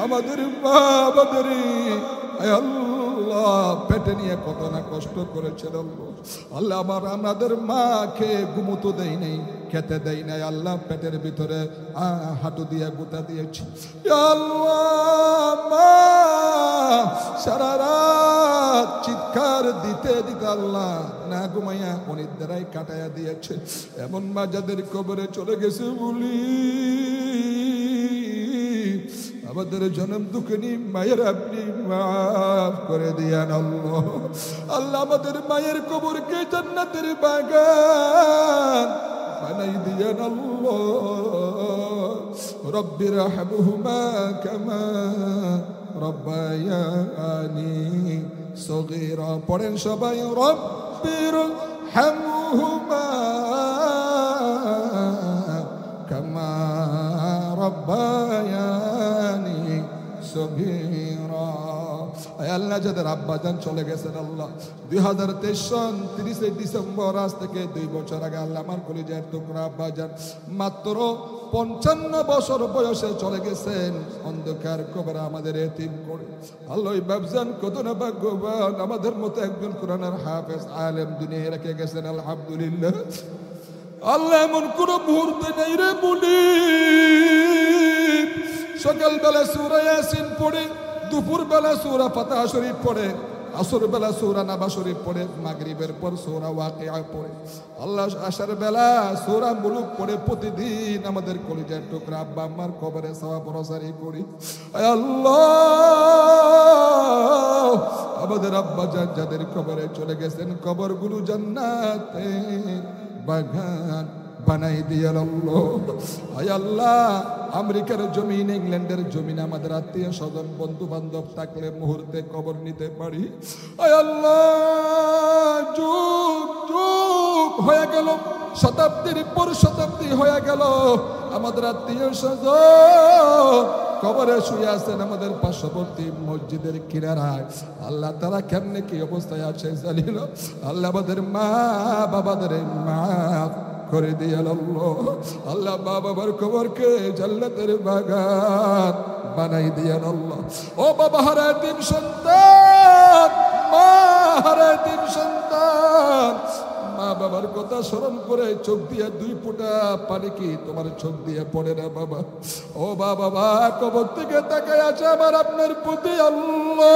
আমাদের মা আমাদের আল্লাহ পেটে নিয়ে কত না কষ্ট করেছিল আল্লাহ। আমাদের মাকে ঘুমোতে দেয় নাই, খেতে দেয় নাই আল্লাহ, পেটের ভিতরে হাঁটু দিয়ে গোটা দিয়েছি আল্লাহ। মা সারা রাত চিৎকার দিতে দিতে আল্লাহ না ঘুমাইয়া অনিদ্রায় কাটাইয়া দিয়েছে। এমন মা যাদের কবরে চলে গেছে বলি, আমাদের জনম দুঃখিনী মায়ের আপনি মাফ করে দিয়েন আল্লাহ। আল্লাহ, আমাদের মায়ের কবরকে জান্নাতের বাগান বানাই দিয়েন আল্লাহ। রব্বির রহমহুমা কামা রব্বায়ানি সগীরা। পড়েন সবাই, রব্বির রহমহুমা কামা রব্বায়ানি সগীরা। আল্লাহ, যাদের আব্বাজান চলে গেছেন আল্লাহ 2023 সন 30 ডিসেম্বর, আজ থেকে 2 বছর আগে আল্লাহ আমার কলিজার টুকরা আব্বাজান মাত্র 55 বছর বয়সে চলে গেছেন অন্ধকার কবরে আমাদের এতিম করে। আল্লাহ, বাবজান কত না ভাগ্যবান, আমাদের মতো একজন কোরআনের হাফেজ আলেম দুনিয়ায় রেখে গেছেন আলহামদুলিল্লাহ। আল্লাহ, এমন কোন মুহূর্তে নেই রে বলি সকালবেলা সূরা ইয়াসিন পড়ে, দুপুর বেলা সূরা ফাতিহা শরীফ পড়ে, আসর বেলা সূরা নাবা শরীফ পড়ে, মাগরিবের পর সূরা ওয়াকিয়া পড়ে, আল্লাহ আশার বেলা সূরা মুলুক পড়ে। প্রতিদিন আমাদের কলিজার টুকরা আব্বা আম্মার কবরে সওয়াব রসারি করি। আল্লাহ, আমাদের আব্বা জান যাদের কবরে চলে গেছেন, কবরগুলো জান্নাতের বাগান বানাই দিয়েন আল্লাহ। আয় আল্লাহ, আমেরিকার জমিন, ইংল্যান্ডের জমিন আমাদের আত্মীয় স্বজন বন্ধু বান্ধব থাকলে মুহূর্তে কবর নিতে পারি। আয় আল্লাহ, যুগ যুগ হয়ে গেল, শতাব্দীর পর শতাব্দী হয়ে গেল, আমাদের আত্মীয় স্বজন কবরে শুয়ে আছেন আমাদের পার্শ্ববর্তী মসজিদের কিনারায়। আল্লাহ, তারা কেমনে কি অবস্থায় আছে জানিল। আল্লাহ, আমাদের মা বাবাদের মাফ করে দিয়েন আল্লাহ। আল্লাহ, মা বাবার কবরকে জান্নাতের বাগান বানাই দিয়েন আল্লাহ। ও বাবা হারা এতিম সন্তান, মা হারা এতিম সন্তান, মা বাবার কথা স্মরণ করে চোখ দিয়ে 2 ফোঁটা পানি কি তোমার চোখ দিয়ে পড়ে না বাবা? ও বাবা, কবর থেকে তাকায় আছে আমার আপনার প্রতি আল্লাহ।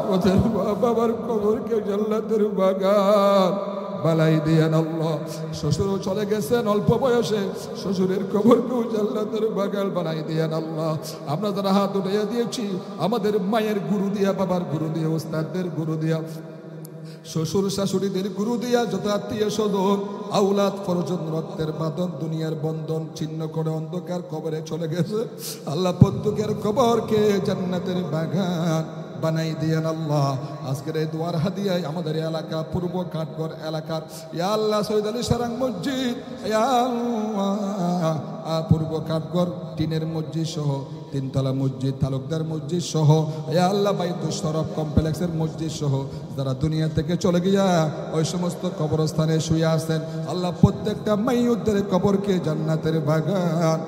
আমাদের মা বাবার কবরকে জান্নাতের বাগান বালাই দিয়েন আল্লাহ। শ্বশুরও চলে গেছেন অল্প বয়সে, শ্বশুরের কবরকেও জান্নাতের বাগান বানাই দিয়েন আল্লাহ। আমরা যারা হাত উঠিয়ে দিয়েছি, আমাদের মায়ের গুরু দিয়া, বাবার গুরু দিয়া, ওস্তাদদের গুরু দিয়া, শ্বশুর শাশুড়িদের গুরু দিয়া, যত আত্মীয় স্বজন আউলাদ ফরজন রক্তের বাঁধন দুনিয়ার বন্ধন ছিন্ন করে অন্ধকার কবরে চলে গেছে আল্লাহ, প্রত্যেকের কবরকে জান্নাতের বাগান বানাই দিয়েন আল্লাহ। আজকের এই দুয়ার হাদিয়ায় আমাদের এলাকা পূর্ব কাঠগড় এলাকার ইয়া আল্লাহ শহীদ আলী সারাং মসজিদ, ইয়া আল্লাহ পূর্ব কাঠগড় টিনের মসজিদ সহ 3 তলা মসজিদ, তালুকদার মসজিদ সহ, ইয়া আল্লাহ বাইতুল শরফ কমপ্লেক্সের মসজিদ সহ যারা দুনিয়া থেকে চলে গিয়া ওই সমস্ত কবরস্থানে শুয়ে আছেন আল্লাহ, প্রত্যেকটা মাইয়ুদের কবরকে জান্নাতের বাগান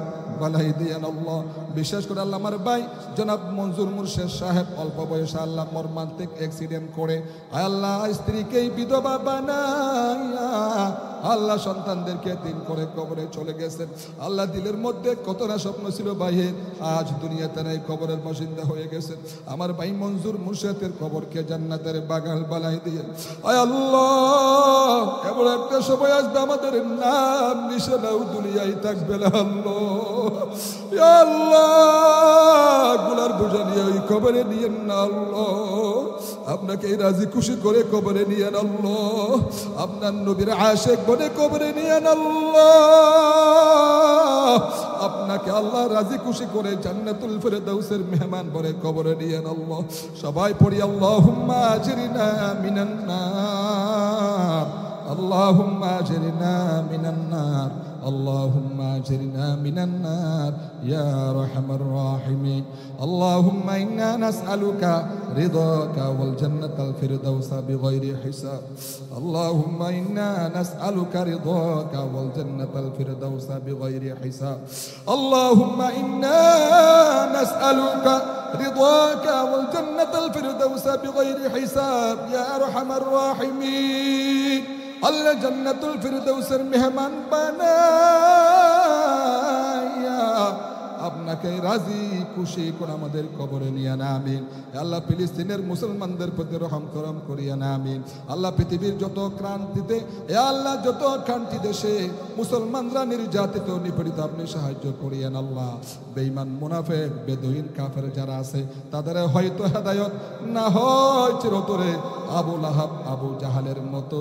বালাই দিয়েন আল্লাহ। বিশেষ করে আল্লাহ আমার ভাই জনাব মঞ্জুর মুর্শেদ সাহেব অল্প বয়সে আল্লাহ মর্মান্তিক অ্যাক্সিডেন্ট করে আল্লাহ স্ত্রীকেই বিধবা বানাইয়া আল্লাহ সন্তানদেরকে এতিম করে কবরে চলে গেছেন। আল্লাহ দিলের মধ্যে কত না স্বপ্ন ছিল ভাইয়ের, আজ দুনিয়াতে নাই, কবরের বাসিন্দা হয়ে গেছেন। আমার ভাই মঞ্জুর মুর্শেদের কবরকে জান্নাতের বাগান বানাই দিয়ে আয় আল্লাহ, এমন একটা সময় আসবে আমাদের নাম নিশানাও দুনিয়ায় থাকবে না আল্লাহ। ইয়া আল্লাহ, গুনার বোঝা নিয়ে ওই কবরে নিয়েন না আল্লাহ, আপনাকে রাজি খুশি করে কবরে নিয়েন আল্লাহ, আপনার নবীর আশিক বনে কবরে নিয়েন আল্লাহ, আপনাকে আল্লাহ রাজি খুশি করে জান্নাতুল ফেরদাউসের মেহমান বনে কবরে নিয়েন আল্লাহ। সবাই পড়ি আল্লাহুম্মা আজরিনা মিনান নার, আল্লাহুম্মা আজরিনা মিনান নার, আল্লাহুম্মা আজরিনা মিনান নার ইয়া আরহামার রাহিমিন। আল্লাহুম্মা ইন্না নাসআলুকা রিদাকা ওয়াল জান্নাতাল ফিরদাউসা বিগাইরি হিসাব, আল্লাহুম্মা ইন্না নাসআলুকা রিদাকা ওয়াল জান্নাতাল ফিরদাউসা বিগাইরি হিসাব, আল্লাহুম্মা ইন্না নাসআলুকা রিদাকা ওয়াল জান্নাতাল ফিরদাউসা বিগাইরি হিসাব ইয়া আরহামার রাহিমিন। আল্লাহ জান্নাতুল ফিরদাউসের মেহমান বানাইয়া আপনাকে রাজি খুশি করে আমাদের কবরে নিয়ে না আমিন। আল্লাহ ফিলিস্তিনের মুসলমানদের প্রতি রহম করম করিয়া না আমিন। আল্লাহ পৃথিবীর যত ক্রান্তিতে, এ আল্লাহ যত ক্রান্তি দেশে মুসলমানরা নির্যাতিত নিপীড়িত আপনি সাহায্য করিয়েন আল্লাহ। বেঈমান মুনাফিক বেদুইন কাফের যারা আছে তাদের হয়তো হেদায়েত না হয় চিরতরে আবু লাহাব আবু জাহালের মতো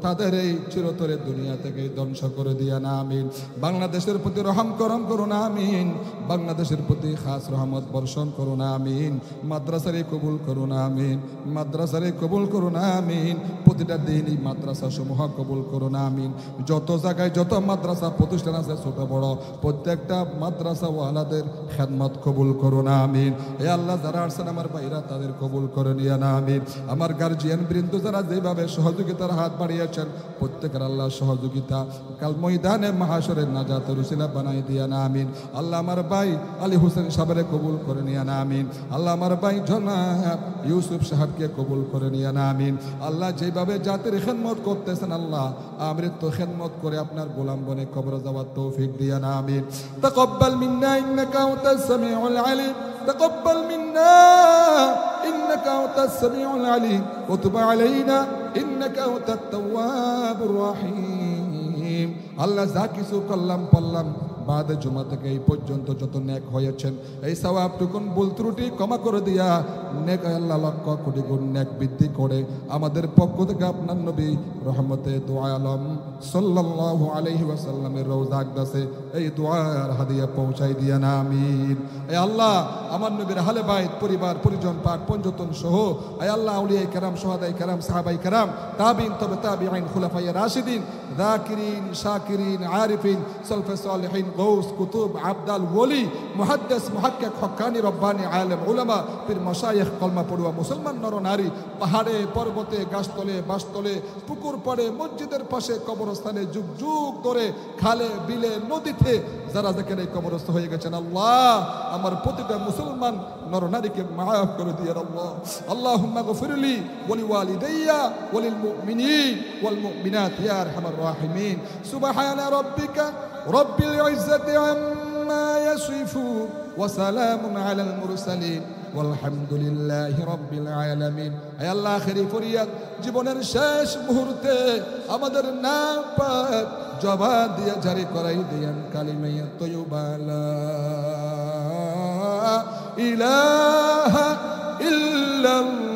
তাদের এই চিরতরে দুনিয়া থেকে ধ্বংস করে দিয়া না আমিন। বাংলাদেশের প্রতি রহম করম করুন আমিন, বাংলাদেশের প্রতি খাস রহমত বর্ষণ করুন আমিন। মাদ্রাসারে কবুল করুন আমিন, মাদ্রাসারে কবুল করুন আমিন। প্রতিটা দিনই মাদ্রাসা সমূহ কবুল করুন আমিন। যত জায়গায় যত মাদ্রাসা প্রতিষ্ঠান আছে ছোট বড় প্রত্যেকটা মাদ্রাসা ওয়ালাদের খেদমত কবুল করুন আমিন। এ আল্লাহ যারা আসছেন আমার ভাইরা তাদের কবুল করে নিয়ে না আমিন। আমার গার্জিয়ান বৃন্দ যারা যেভাবে সহযোগিতার হাত বাড়িয়েছেন প্রত্যেকের আল্লাহ সহযোগিতা কাল ময়দানে মাহাশরের নাজাতের উসিলা বানাই দিয়া না আমিন। আল্লাহ আমার ভাই আলী হোসেন সাহেবের কবুল করে নিয়ে না আমিন। আল্লাহ আমার ভাই জনাব ইউসুফ সাহেবকে কবুল করে নিয়ে না আমিন। আল্লাহ যেভাবে জাতির খেদমত করতেছেন আল্লাহ আমৃত্য খেদমত করে আপনার গোলাম বনে কবরে যাওয়ার তৌফিক দিয়া না আমিন। তাকাব্বাল মিন্না ইন্নাকা আনতাস সামিউল আলিম, তাকাব্বাল মিন্না ইন্নাকা আনতাস সামিউল আলিম ওয়া তুব আলাইনা ইন্নাকা আনতাত তাওয়াবুর রহিম। আল্লাহ যা কিছু করলাম পড়লাম বাদে জুমা থেকে এই পর্যন্ত যত নেক হয়েছেন এই সওয়াবটুকুন ভুল ত্রুটি ক্ষমা করে দিয়া নেক আল্লাহ লক্ষ কোটি গুণ নেক বৃদ্ধি করে আমাদের পক্ষ থেকে আপনার নবী রহমতে দোয়া আলম সাল্লাল্লাহু আলাইহি ওয়াসাল্লামের রওজা আকদাসে এই দোয়ার হাদিয়া পৌঁছাই দিয়া না আমিন। এই আল্লাহ আমার নবীর আহলে বাইত পরিবার পরিজন পাক পঞ্জতন সহ এই আল্লাহ আউলিয়ায়ে কেরাম শুহাদায়ে কেরাম সাহাবায়ে কেরাম তাবিঈন তবে তাবিঈন খুলাফায়ে রাশিদিন যাকিরিন শাকিরিন আরিফিন সালফে সালেহিন গৌস কুতুব আবদাল ওলি মুহাদ্দিস মুহাক্কিক হক্কানি রব্বানি আলেম উলামা পীর মাশায়েখ কলমা পড়ুয়া মুসলমান নর নারী পাহাড়ে পর্বতে গাছতলে বাসতলে পুকুর পাড়ে মসজিদের পাশে কবরস্থানে যুগ যুগ ধরে খালে বিলে নদীতে যারা যেখানে কবরস্থ হয়ে গেছেন আল্লাহ আমার প্রতিটা মুসলমান নর নারীকে মাফ করে দিয়ে আল্লাহ। আল্লাহুম্মা গফিরলি ওয়া লিওয়ালিদাইয়া ওয়া লিল মুমিনিন ওয়াল মুমিনাত ইয়া আরহামার রাহিমিন। সুবহানা রাব্বিকা রব্বিল ইজ্জাতি আম্মা ইয়াসিফুন ওয়া সালামুন আলাল মুরসালিন ওয়ালহামদুলিল্লাহি রাব্বিল আলামিন। হে আল্লাহ আখেরি ফরিয়াদ জীবনের শেষ মুহূর্তে আমাদের নাম পাক জবান দিয়ে জারি করাই দেন কালিমা তাইয়্যিবা লা ইলাহা ইল্লাল্লাহু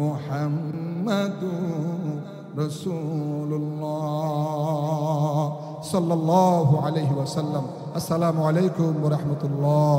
মুহাম্মাদুর রাসূলুল্লাহ সাল্লাল্লাহু আলাইহি ওয়াসাল্লাম। আসসালামু আলাইকুম ওয়া রাহমাতুল্লাহ।